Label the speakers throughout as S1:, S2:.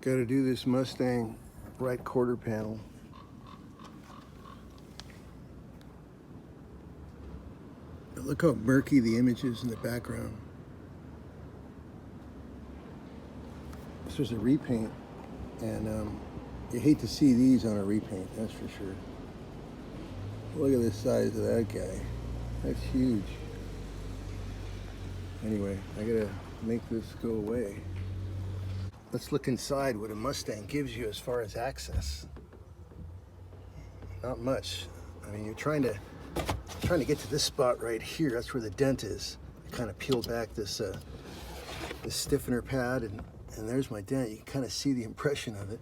S1: Got to do this Mustang right quarter panel. Look how murky the image is in the background. This was a repaint, and you hate to see these on a repaint, that's for sure. Look at the size of that guy. That's huge. Anyway, I gotta make this go away. Let's look inside what a Mustang gives you as far as access. Not much. I mean, you're trying to get to this spot right here. That's where the dent is. I kind of peeled back this this stiffener pad, and there's my dent. You can kind of see the impression of it.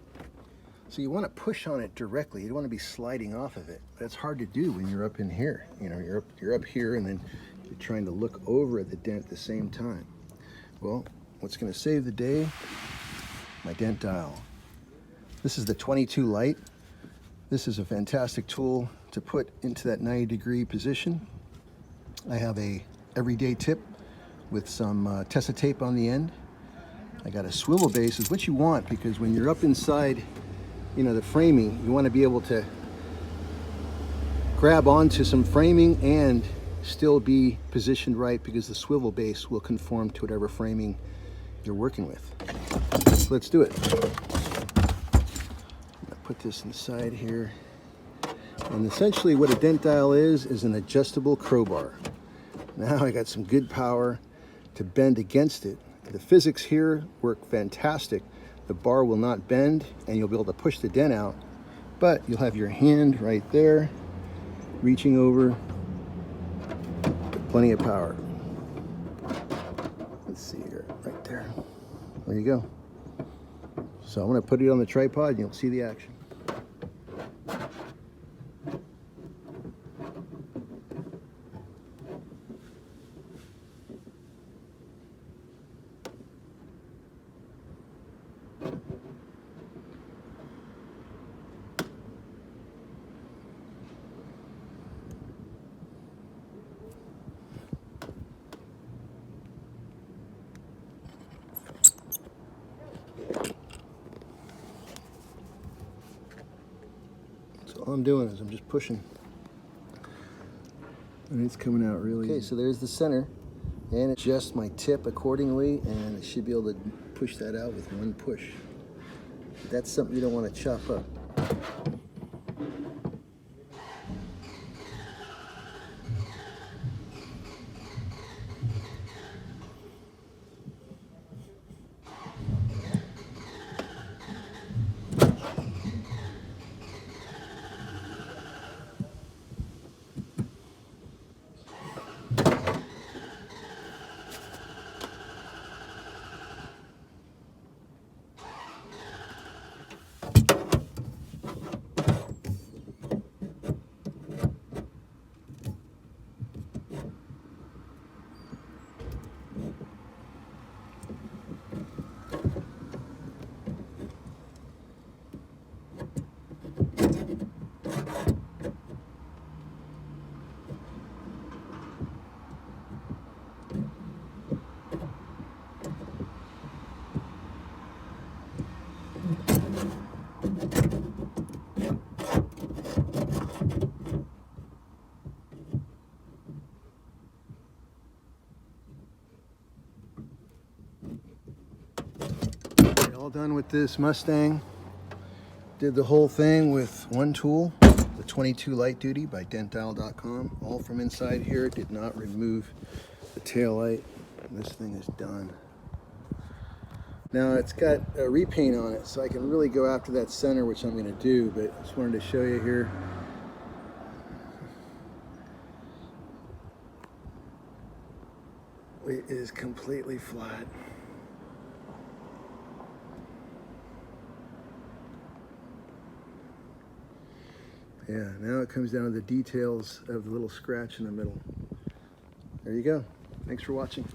S1: So you want to push on it directly. You don't want to be sliding off of it. That's hard to do when you're up in here. You know, you're up here, and then you're trying to look over at the dent at the same time. Well, what's going to save the day? My dent dial. This is the 22 light. This is a fantastic tool to put into that 90-degree position. I have a everyday tip with some Tessa tape on the end. I got a swivel base, is what you want, because when you're up inside, you know, the framing, you want to be able to grab onto some framing and still be positioned right, because the swivel base will conform to whatever framing you're working with. So let's do it. Put this inside here. And essentially what a dent dial is an adjustable crowbar. Now I got some good power to bend against it. The physics here work fantastic. The bar will not bend, and you'll be able to push the dent out, but you'll have your hand right there reaching over. Plenty of power. Let's see here, right there. There you go. So I'm going to put it on the tripod and you'll see the action. All I'm doing is I'm just pushing, and it's coming out really. Okay, so there's the center, and adjust my tip accordingly, and I should be able to push that out with one push. That's something you don't want to chop up. All done with this Mustang. Did the whole thing with one tool, the 22 light duty by dentdial.com. All from inside here. Did not remove the tail light. This thing is done. Now it's got a repaint on it, so I can really go after that center, which I'm going to do, but I just wanted to show you here. It is completely flat. Yeah, now it comes down to the details of the little scratch in the middle. There you go. Thanks for watching.